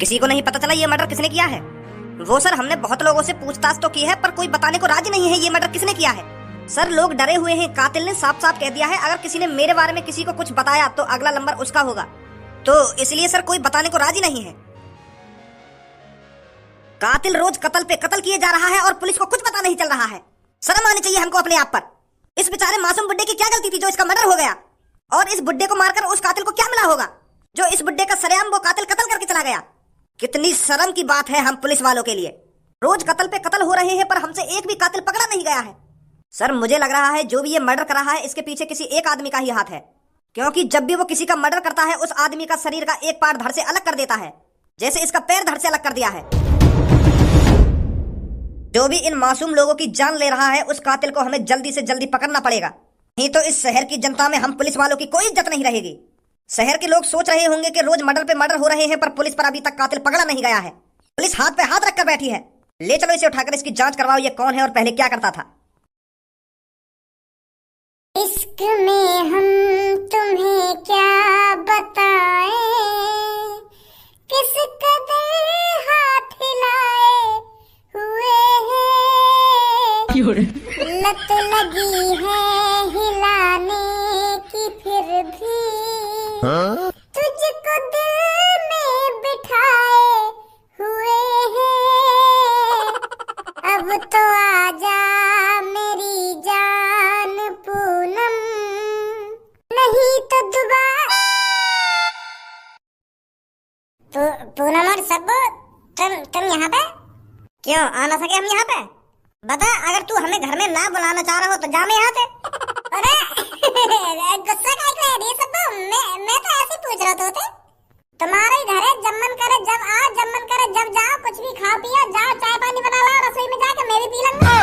किसी को नहीं पता चला ये मर्डर किसने किया है। वो सर हमने बहुत लोगों से पूछताछ तो की है पर कोई बताने को राजी नहीं है ये मर्डर किसने किया है। सर लोग डरे हुए हैं, कातिल ने साफ साफ कह दिया है अगर किसी ने मेरे बारे में किसी को कुछ बताया तो अगला नंबर उसका होगा, तो इसलिए सर कोई बताने को राजी नहीं है। कातिल रोज कत्ल पे कत्ल किए जा रहा है और पुलिस को कुछ पता नहीं चल रहा है। शर्म आनी चाहिए हमको अपने आप पर। इस बेचारे मासूम बुड्ढे की क्या गलती थी जो इसका मर्डर हो गया, और इस बुड्ढे को मारकर उस कातिल को क्या मिला होगा जो इस बुड्ढे का सरेआम वो कातिल कत्ल करके चला गया। कितनी शर्म की बात है हम पुलिस वालों के लिए। रोज कत्ल पे कत्ल हो रहे हैं पर हमसे एक भी कातिल पकड़ा नहीं गया है। सर मुझे लग रहा है जो भी ये मर्डर कर रहा है इसके पीछे किसी एक आदमी का ही हाथ है, क्योंकि जब भी वो किसी का मर्डर करता है उस आदमी का शरीर का एक पार्ट धड़ से अलग कर देता है, जैसे इसका पैर धड़ से अलग कर दिया है। जो भी इन मासूम लोगों की जान ले रहा है उस कातिल को हमें जल्दी से जल्दी पकड़ना पड़ेगा, नहीं तो इस शहर की जनता में हम पुलिस वालों की कोई इज्जत नहीं रहेगी। शहर के लोग सोच रहे होंगे कि रोज मर्डर पे मर्डर हो रहे हैं पर पुलिस पर अभी तक कातिल पकड़ा नहीं गया है। पुलिस हाथ पे हाथ रखकर बैठी है। ले चलो इसे उठाकर इसकी जांच करवाओ ये कौन है और पहले क्या करता था। इश्क में हम तुम्हें क्या बताएं, किस कदर हाथ हिलाए हुए हैं, लत लगी है हिलाने की फिर भी तुझको दिल में बिठाए हुए हैं। अब तो आजा मेरी जान पूनम, नहीं तो दोबारा। पूनम और सब्बू तुम यहाँ पे क्यों आ ना सके? हम यहाँ पे बता, अगर तू हमें घर में ना बुलाना चाह रहा हो तो जा मैं यहाँ से। अरे गुस्सा काहे कर रही है सब्बू? मैं तो ऐसे पूछ रहा था। तुम्हारे घर है, जब मन करे जब आओ, जब मन करे जब जाओ, कुछ भी खाओ पियो, जाओ चाय पानी बना लो, रसोई में जाके मैं भी पी लूंगा।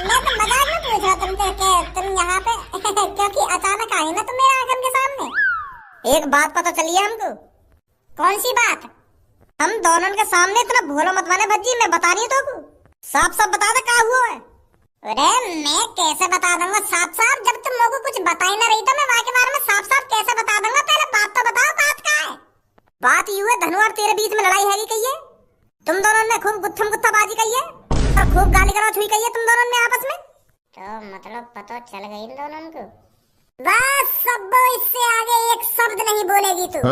मैं तो मजाक में पूछ रहा तुमसे कि तुम यहाँ पे क्योंकि अचानक आई ना तुम मेरे आंगन के सामने। एक बात पता चली है हमको। कौन सी बात? हम दोनों के सामने इतना भोला मत बने भज्जी, मैं बता रही हूँ तो साफ साफ बता दे क्या हुआ है। अरे मैं कैसे बता दूंगा साफ साफ, जब तुम लोगों को कुछ बता ही ना रही तो मैं वहाँ के बारे में साफ साफ कैसे बता दूंगा? पहले बात तो बताओ, बात क्या है? बात यूं है धनु और तेरे बीच में लड़ाई हैगी कही है, तुम दोनों ने खूब गुत्थम गुत्थाबाजी कही है और खूब गाली गलौज हुई कही है तुम दोनों ने आपस में। तो मतलब पता चल गई इन दोनों को। बस सब इससे आगे एक शब्द नहीं बोलेगी तू।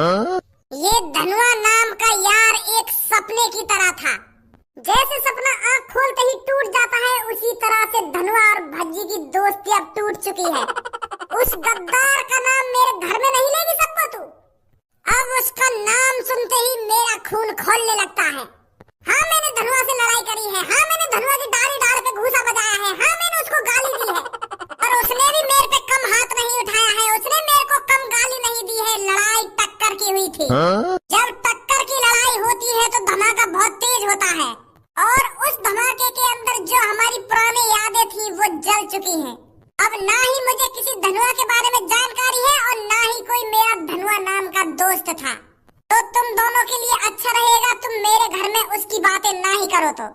ये धनुआ नाम का यार एक सपने की तरह था, जैसे सपना आँख खोलते ही टूट जाता है उसी तरह से धनुआ और भज्जी की दोस्ती अब टूट चुकी है। उस गद्दार का नाम मेरे घर में नहीं लेगी सबको तू। अब उसका नाम सुनते ही मेरा खून खौलने लगता है। हाँ मैंने धनुआ से लड़ाई करी है, हाँ मैंने धनुआ की डाली डाल पे घूसा बजाया है, हाँ मैंने उसको गाली दी है, और उसने भी मेरे पे कम हाथ नहीं उठाया है, उसने मेरे को कम गाली नहीं दी है। लड़ाई टक्कर की हुई थी। जब टक्कर की लड़ाई होती है तो धमाका बहुत तेज होता है, और उस धमाके के अंदर जो हमारी पुरानी यादें थी वो जल चुकी हैं। अब ना ही मुझे किसी धनुआ के बारे में जानकारी है और ना ही कोई मेरा धनुआ नाम का दोस्त था। तो तुम दोनों के लिए अच्छा रहेगा तुम मेरे घर में उसकी बातें ना ही करो। तो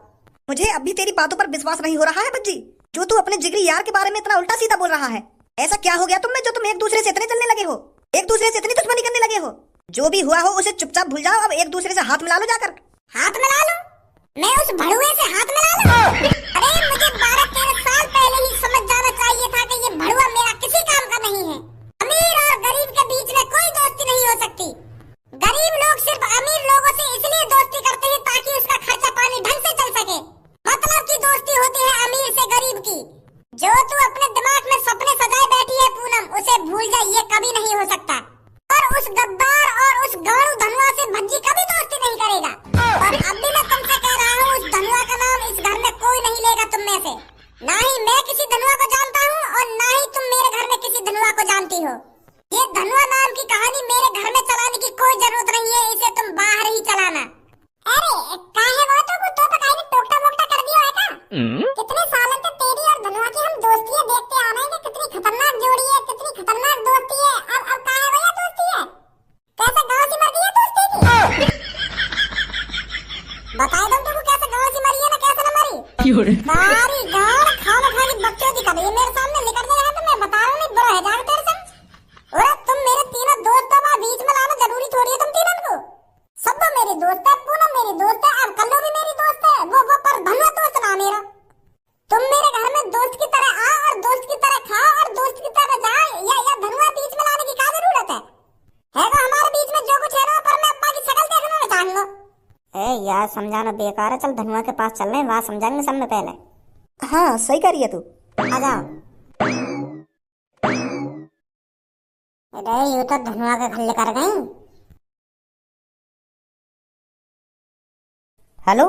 मुझे अभी तेरी बातों पर विश्वास नहीं हो रहा है बच्ची, जो तू अपने जिगरी यार के बारे में इतना उल्टा सीधा बोल रहा है। ऐसा क्या हो गया तुम में जो तुम एक दूसरे से इतने जलने लगे हो, एक दूसरे से इतनी दुश्मनी करने लगे हो? जो भी हुआ हो उसे चुपचाप भूल जाओ, अब एक दूसरे से हाथ मिला लो जाकर। हाथ मिला लो? मैं उस भड़ुए से हाथ मिला लूं? अरे मुझे 12-13 साल पहले ही समझ जाना चाहिए था कि ये भड़ुआ मेरा किसी काम का नहीं है। अमीर और गरीब के बीच में कोई दोस्ती नहीं हो सकती। गरीब लोग सिर्फ अमीर लोगों से इसलिए दोस्ती करते हैं ताकि उसका खर्चा पानी ढंग से चल सके। मतलब की दोस्ती होती है अमीर से गरीब की। जो तू अपने दिमाग में सपने सजाए बैठी है पूनम, उसे भूल जा, ये कभी नहीं हो सकता। और उस गद्दार और उस गाड़ू धनुआ से भज्जी कभी दोस्ती नहीं करेगा। और अब भी मैं तुमसे कह रहा हूँ उस धनुआ का नाम इस घर में कोई नहीं लेगा तुम में से। ना ही मैं किसी धनुआ को जानता हूँ और ना ही तुम मेरे घर में किसी धनुआ को जानती हो। ये धनुआ नाम की कहानी मेरे घर में चलाने की कोई जरूरत नहीं है, इसे तुम बाहर ही चलाना। अरे काहे वो तो पकाई ने टोकटा वोकटा कर दिया है क्या? कितने सालों से तेरी और धनुआ की हम दोस्तियां देखते आ रहे हैं कि कितनी खतरनाक जोड़ी है, कितनी खतरनाक दोस्ती है। अब काहे भैया दोस्ती है? कैसे गाँव से मर गई है दोस्ती की? बताए दो तुमको कैसे गाँव से मरी है ना कैसे न मरी? सारी गाँव खाना खाने बच्चों की कभी मेरे सामने निकल गया है तो मैं बता रहा हूँ, नहीं बुरा है जाकर तेरे से। और तुम मेरे तीनों दोस्तों का बीच में लाना जरूरी थोड़ी है तुम तीनों को। सब मेरे दोस्त यार समझाना बेकार है, चल धनुआ के पास चल रहे हैं, वहां समझाएंगे सब में पहले। हाँ सही कह रही है तू। आ जाओ। अरे यूं तो धनुआ के खल्ले कर गई। हेलो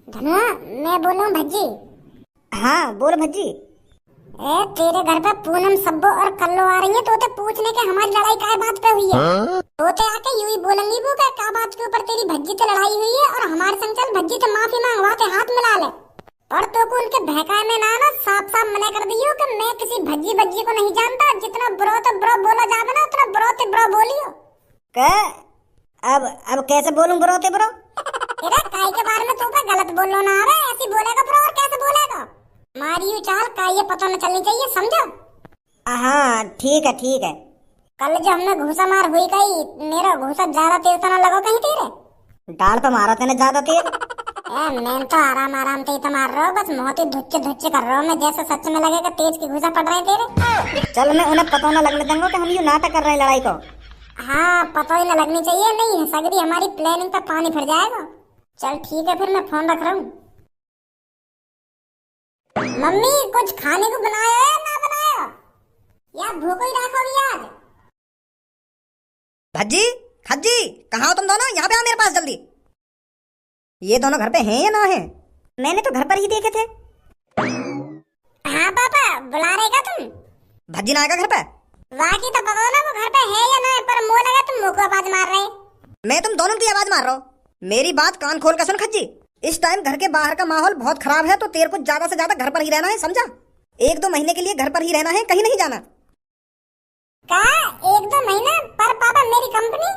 धनुआ मैं बोल रहा हूँ भज्जी। हाँ बोल भज्जी। ए तेरे घर पे पूनम सब्बो और कल्लो आ रही है, तोते पूछने के हमारी लड़ाई काय बात पे हुई है। तोते आके यूं ही बोलेंगी वो के का बात के ऊपर तेरी भज्जी से लड़ाई हुई है और हमारे संग चल भज्जी से माफी मांगवा के हाथ मिला ले। और तो को उनके बहकाए में ना साफ साफ मना कर दियो कि मैं किसी भज्जी को नहीं जानता, जितना ब्रो तो ब्रो बोला जावे ना उतना ब्रो ते ब्रो बोलियो। अब कैसे बोलूं ब्रो ते ब्रो? अरे काय के बारे में तू पे गलत बोलो ना, अरे ऐसी बोलेगा ब्रो और कैसे बोलेगा? मारियो चाल का ये पता न चलनी चाहिए, समझो? हाँ ठीक है। कल जो हमने घूसा मार हुई कही, मेरा घूसा ज्यादा तेज तो न लगो कहीं तेरे? डाल पे मारा तेने ज्यादा तेज। मैं तो आराम से ही तो मार रहा हूँ, बस बहुत ही धुच्चे कर रहा हूँ मैं, जैसे सच में लगेगा तेज की घूसा पड़ रहे हैं तेरे। चल मैं उन्हें पता न लगने दूंगा कि हम ये नाटक कर रहे हैं लड़ाई को। हाँ पता ही न लगनी चाहिए, नहीं सगरी हमारी प्लानिंग पे पानी फिर जाएगा। चल ठीक है फिर मैं फोन रख रहा हूँ। मम्मी कुछ खाने को बनाया है ना बनाया, या भूख ही रखोगी आज? भज्जी कहाँ हो तुम दोनों? यहाँ पे आओ मेरे पास जल्दी। ये दोनों घर पे हैं या ना हैं? मैंने तो घर पर ही देखे थे। हाँ पापा बुला रहे क्या तुम? भज्जी ना आएगा घर पे? वाकई तो पता ना वो घर पे है या ना है, पर मुँह लगा तुम मुँह को आवाज मार रहे। मैं तुम दोनों की आवाज मार रहा हूँ। मेरी बात कान खोल कर सुन खज्जी, इस टाइम घर के बाहर का माहौल बहुत खराब है, तो तेरे को ज्यादा से ज्यादा घर पर ही रहना है, समझा? 1-2 महीने के लिए घर पर ही रहना है, कहीं नहीं जाना। क्या 1-2 महीना? पर पापा मेरी कंपनी?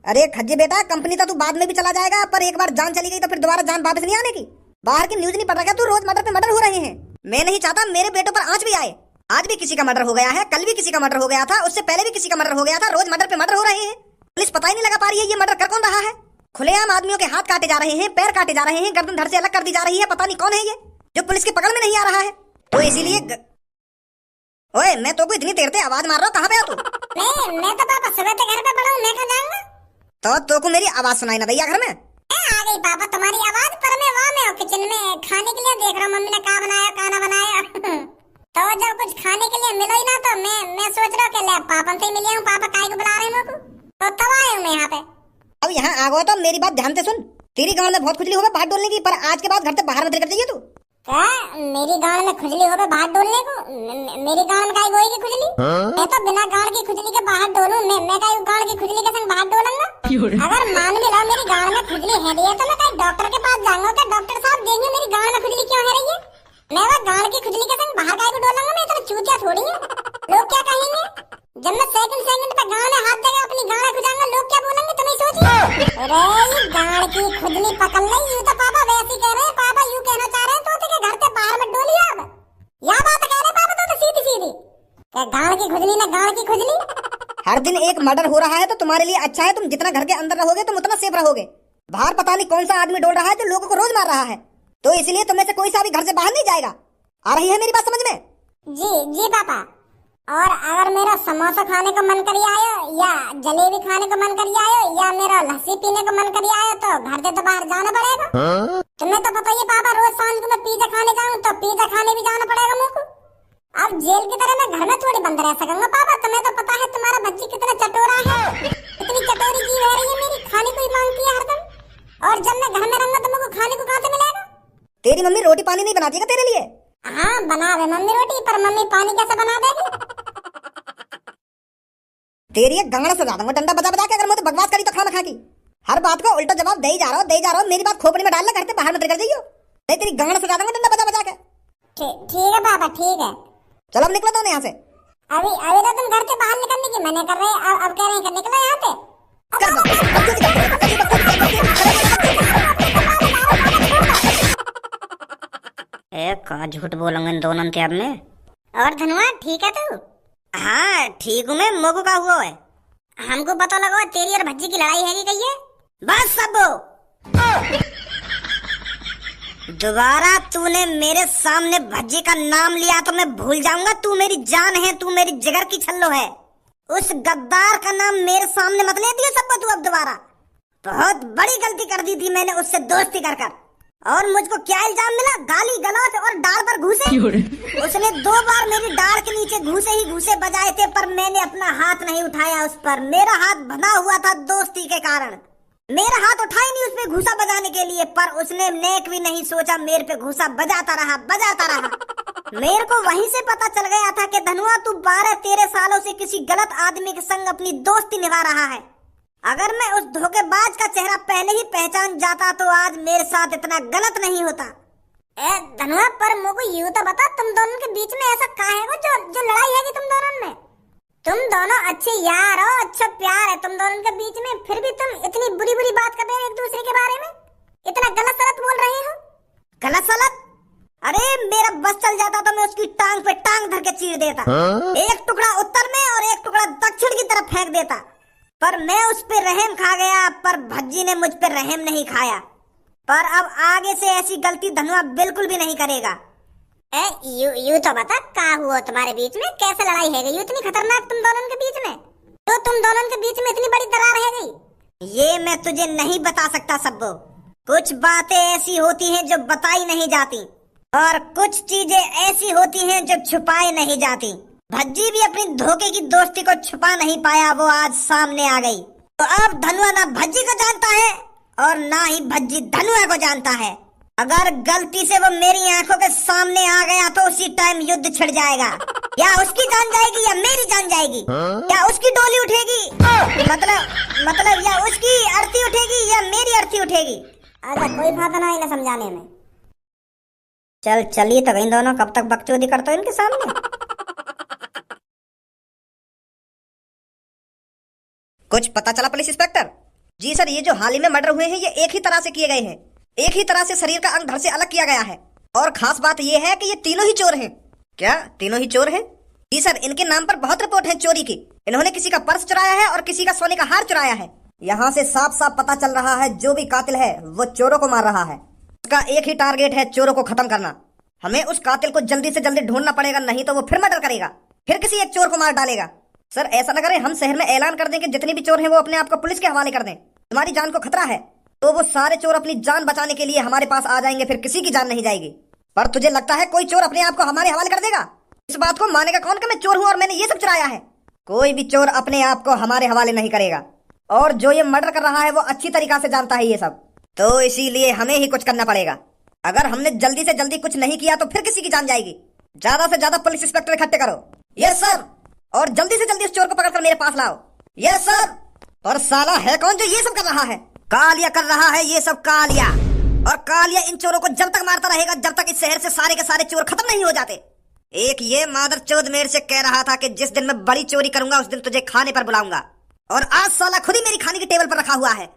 अरे खज्जी बेटा, कंपनी तो तू बाद में भी चला जाएगा, पर एक बार जान चली गई तो फिर दोबारा जान वापस नहीं आने की। बाहर की न्यूज नहीं पढ़ रहा क्या तू? रोज मर्डर पे मर्डर हो रहे हैं। मैं नहीं चाहता मेरे बेटों पर आंच भी आए। आज भी किसी का मर्डर हो गया है, कल भी किसी का मर्डर हो गया था, उससे पहले भी किसी का मर्डर हो गया था। रोज मर्डर पे मर्डर हो रहे हैं, पुलिस पता ही नहीं लगा पा रही है ये मर्डर कर कौन रहा है। खुलेआम आदमियों के हाथ काटे जा रहे हैं, पैर काटे जा रहे हैं, गर्दन धड़ से अलग कर दी जा रही है। पता नहीं कौन है ये जो पुलिस की पकड़ में नहीं आ रहा है। तो इसीलिए ओए मैं तो को इतनी देर से आवाज मार रहा हूँ, कहाँ पे हो तू? मैं तो पापा सुबह से घर पे पड़ा हूँ, मैं कहाँ जाऊंगा? तो को मेरी आवाज सुनाई ना दैया घर में? आ गई पापा तुम्हारी आवाज, पर मैं वहाँ में हूँ किचन में खाने के लिए देख रहा हूँ मम्मी ने क्या बनाया खाना बनाया। तो जब कुछ खाने के लिए मिला ही ना तो मैं सोच रहा हूँ कि ले पापा से ही मिली हूँ, पापा काय को बुला रहे हैं मेरे को, तो तब आया हूँ मैं यहाँ पे। अब यहाँ आ गए तो मेरी बात ध्यान से सुन। तेरी गांव में बहुत खुजली हो गई बाहर डोलने की, पर आज के बाद घर से बाहर मत निकल जाइए तू। क्या मेरी गांव में खुजली हो गई बाहर डोलने को? मेरी गांव में काय होएगी खुजली? मैं तो बिना गांव की खुजली के बाहर डोलूं, मैं काय गांव की खुजली के संग बाहर डोलूंगा? अगर मान भी लो मेरी गांव में खुजली है रही है तो मैं कहीं डॉक्टर के पास जाऊंगा कि डॉक्टर साहब देंगे मेरी गांव में खुजली क्यों है रही है। मैं वो गांव की खुजली के संग बाहर काय को डोलूंगा? मैं इतना चूतिया थोड़ी है। लोग क्या कहेंगे जब मैं सेकंड पे गांव में हाथ देगा अपनी गांव खुजाऊंगा? लोग क्या बोलेंगे तुम ही सोचिए। अरे ये गांव की खुजली पकड़ ले, यूं तो पापा वैसे कह रहे हैं, पापा यूं कहना चाह रहे हैं तो के घर से बाहर मत डोलिए। अब या बात कह रहे पापा तो सीधी क्या गांव की खुजली ना गांव की खुजली? हर दिन एक मर्डर हो रहा है तो तुम्हारे लिए अच्छा है, तुम जितना घर के अंदर रहोगे तुम उतना सेफ रहोगे। बाहर पता नहीं कौन सा आदमी डोल रहा है जो लोगों को रोज मार रहा है, तो इसलिए तुम में से कोई सा भी घर से बाहर नहीं जाएगा। आ रही है मेरी बात समझ में? जी पापा। और अगर मेरा समोसा खाने का मन करी आयो, या जलेबी खाने का मन करी आयो, या मेरा लस्सी पीने का मन करी आयो तो घर से तो बाहर जाना पड़ेगा। तुम्हें तो पता ही है पापा, रोज सांझ को मैं पिज्जा खाने जाऊं तो पिज्जा खाने भी जाना पड़ेगा मुझको। अब जेल की तरह मैं घर में थोड़ी बंद रह सकूंगा पापा। तुम्हें तो पता है तुम्हारा बच्ची कितना चटोरा है, इतनी चटोरी जीव है रही है मेरी, खाने को ही मांगती है हरदम। और जब मैं घर में रहूंगा तो मुझको खाने को कहाँ से मिलेगा? तेरी मम्मी रोटी पानी नहीं बनाती क्या तेरे लिए? हाँ बना दे मम्मी रोटी, पर मम्मी पानी कैसे बना देगी? तेरी एक गंगड़ा सजा दूंगा डंडा बजा बजा के, अगर मुझे बकवास करी तो खाना खा की। हर बात को उल्टा जवाब दे ही जा रहा हो। मेरी बात खोपड़ी में डाल ले, घर से बाहर मत निकल जाइयो, नहीं तेरी गंगड़ा सजा दूंगा डंडा बजा बजा के। ठीक है पापा ठीक है। चलो अब निकलो तो यहाँ से। अभी तो तुम घर से बाहर निकलने की मना कर रहे हैं, अब कह रहे हैं कि निकलो यहाँ से। का झूठ बोलेंगे इन दोनों के अब में। और धनुआ ठीक है तू? हाँ ठीक हूँ मैं, मोगो का हुआ है। हमको पता लगा तेरी और भज्जी की लड़ाई है कही है। बस सबो, दोबारा तूने मेरे सामने भज्जी का नाम लिया तो मैं भूल जाऊंगा। तू मेरी जान है, तू मेरी जिगर की छल्लो है। उस गद्दार का नाम मेरे सामने मत ले दियो सबको तू अब दोबारा। बहुत बड़ी गलती कर दी थी मैंने उससे दोस्ती कर कर। और मुझको क्या इल्जाम मिला? गाली गलौज और डाल पर घूसे। उसने 2 बार मेरी डाल के नीचे घूसे ही घूसे बजाए थे, पर मैंने अपना हाथ नहीं उठाया उस पर। मेरा हाथ बंधा हुआ था दोस्ती के कारण। मेरा हाथ उठा ही नहीं उस पे घूसा बजाने के लिए, पर उसने नेक भी नहीं सोचा, मेरे पे घूसा बजाता रहा बजाता रहा। मेरे को वहीं से पता चल गया था कि धनुआ तू 12-13 सालों से किसी गलत आदमी के संग अपनी दोस्ती निभा रहा है। अगर मैं उस धोखेबाज का चेहरा पहले ही पहचान जाता तो आज मेरे साथ इतना गलत नहीं होता। धनुआ, पर मुझको यूं तो बता, तुम दोनों के बीच में ऐसा क्या है जो लड़ाई है तुम दोनों में? तुम दोनों अच्छे यार हो, अच्छा प्यार है तुम दोनों के बीच में, फिर भी तुम इतनी बुरी बुरी बात कर रहे हो एक दूसरे के बारे में, इतना गलत सलत बोल रहे हो। गलत सलत? अरे मेरा बस चल जाता तो मैं उसकी टांग पे टांग धर के चीर देता। एक टुकड़ा उत्तर में और एक टुकड़ा दक्षिण की तरफ फेंक देता, पर मैं उस पे रहम खा गया। पर भज्जी ने मुझ पे रहम नहीं खाया। पर अब आगे से ऐसी गलती धनुआ बिल्कुल भी नहीं करेगा। यू तो बता, क्या हुआ तुम्हारे बीच में? कैसे लड़ाई है गई इतनी खतरनाक तुम दोनों के बीच में? तो तुम दोनों के बीच में इतनी बड़ी दरार है गई? ये मैं तुझे नहीं बता सकता सब्बो। कुछ बातें ऐसी होती हैं जो बताई नहीं जाती, और कुछ चीजें ऐसी होती हैं जो छुपाई नहीं जाती। भज्जी भी अपनी धोखे की दोस्ती को छुपा नहीं पाया, वो आज सामने आ गई। तो अब धनुआ ना भज्जी को जानता है और ना ही भज्जी धनुआ को जानता है। अगर गलती से वो मेरी आंखों के सामने आ गया तो उसी टाइम युद्ध छिड़ जाएगा। या उसकी जान जाएगी या मेरी जान जाएगी। या उसकी डोली उठेगी, मतलब या उसकी अर्थी उठेगी या मेरी अर्थी उठेगी। अच्छा, कोई फायदा नहीं ना समझाने में। चलिए तो गई दोनों, कब तक बकचोदी करते हो इनके सामने। कुछ पता चला पुलिस इंस्पेक्टर? जी सर, ये जो हाल ही में मर्डर हुए हैं ये एक ही तरह से किए गए हैं। एक ही तरह से शरीर का अंग धड़ से अलग किया गया है। और खास बात ये है कि ये तीनों ही चोर हैं। क्या तीनों ही चोर हैं? जी सर, इनके नाम पर बहुत रिपोर्ट है चोरी की। इन्होंने किसी का पर्स चुराया है और किसी का सोने का हार चुराया है। यहाँ से साफ साफ पता चल रहा है जो भी कातिल है वो चोरों को मार रहा है। उसका एक ही टारगेट है, चोरों को खत्म करना। हमें उस कातिल को जल्दी से जल्दी ढूंढना पड़ेगा, नहीं तो वो फिर मर्डर करेगा, फिर किसी एक चोर को मार डालेगा। सर ऐसा न करें, हम शहर में ऐलान कर दें कि जितने भी चोर हैं वो अपने आप को पुलिस के हवाले कर दें। तुम्हारी जान को खतरा है तो वो सारे चोर अपनी जान बचाने के लिए हमारे पास आ जाएंगे, फिर किसी की जान नहीं जाएगी। पर तुझे लगता है कोई चोर अपने आप को हमारे हवाले कर देगा? इस बात को मानेगा कौन कि मैं चोर हूँ और मैंने ये सब चुराया है? कोई भी चोर अपने आप को हमारे हवाले नहीं करेगा। और जो ये मर्डर कर रहा है वो अच्छी तरीका से जानता है ये सब, तो इसीलिए हमें ही कुछ करना पड़ेगा। अगर हमने जल्दी से जल्दी कुछ नहीं किया तो फिर किसी की जान जाएगी। ज्यादा से ज्यादा पुलिस इंस्पेक्टर इकट्ठे करो। Yes sir. और जल्दी से जल्दी उस चोर को पकड़कर मेरे पास लाओ। Yes sir. और साला है कौन जो ये सब कर रहा है? कालिया कर रहा है ये सब, कालिया। और कालिया इन चोरों को जब तक मारता रहेगा जब तक इस शहर से सारे के सारे चोर खत्म नहीं हो जाते। एक ये मादरचोद मेरे से कह रहा था कि जिस दिन मैं बड़ी चोरी करूंगा उस दिन तुझे खाने पर बुलाऊंगा, और आज साला खुद ही मेरी खाने की टेबल पर रखा हुआ है।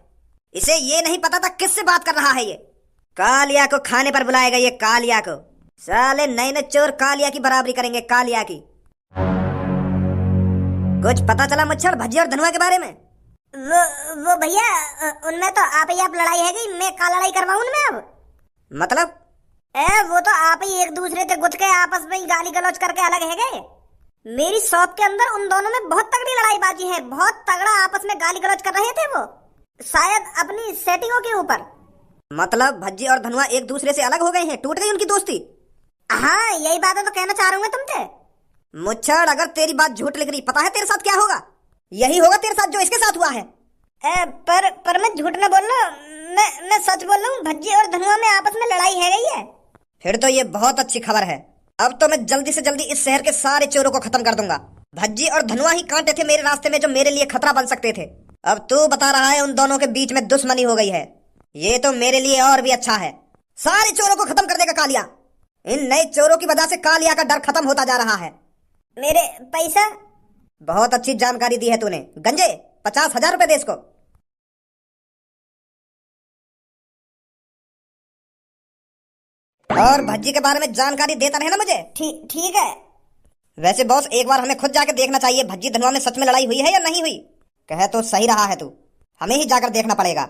इसे ये नहीं पता था किससे बात कर रहा है ये। कालिया को खाने पर बुलाएगा ये, कालिया को। साले नए नए चोर कालिया की बराबरी करेंगे, कालिया की। कुछ पता चला मुच्छर, भज्जी और धनुआ के बारे में? वो भैया, उनमें तो आप ही आप लड़ाई है गई, मैं का लड़ाई करवाऊं उनमें अब? मतलब? वो तो आप ही एक दूसरे से गुथ के आपस में गाली गलौज करके अलग है गए। मेरी शॉप के अंदर उन दोनों में बहुत तगड़ी लड़ाईबाजी है, बहुत तगड़ा आपस में गाली गलौज कर रहे थे वो, शायद अपनी सेटिंगों के ऊपर। मतलब भज्जी और धनुआ एक दूसरे से अलग हो गए हैं, टूट गई उनकी दोस्ती? हाँ, यही बात है तो कहना चाह रहा हूँ मैं तुमसे। मुच्छर, अगर तेरी बात झूठ लिख रही, पता है तेरे साथ क्या होगा? यही होगा तेरे साथ जो इसके साथ हुआ है। पर मैं झूठ न बोल रहा हूँ, मैं सच बोल रहा हूँ। भज्जी और धनुआ में आपस में लड़ाई है गई है। फिर तो ये बहुत अच्छी खबर है। अब तो मैं जल्दी से जल्दी इस शहर के सारे चोरों को खत्म कर दूंगा। भज्जी और धनुआ ही कांटे थे मेरे रास्ते में जो मेरे लिए खतरा बन सकते थे। अब तू बता रहा है उन दोनों के बीच में दुश्मनी हो गई है। ये तो मेरे लिए और भी अच्छा है। सारे चोरों को खत्म कर देगा कालिया। इन नए चोरों की वजह से कालिया का डर खत्म होता जा रहा है। मेरे पैसा? बहुत अच्छी जानकारी दी है तूने। गंजे 50,000 रुपए दे इसको। और भज्जी के बारे में जानकारी देता रहे ना मुझे। ठीक है। वैसे बॉस, एक बार हमें खुद जाके देखना चाहिए भज्जी धनुआ में सच में लड़ाई हुई है या नहीं हुई। कहे तो सही रहा है तू, हमें ही जाकर देखना पड़ेगा।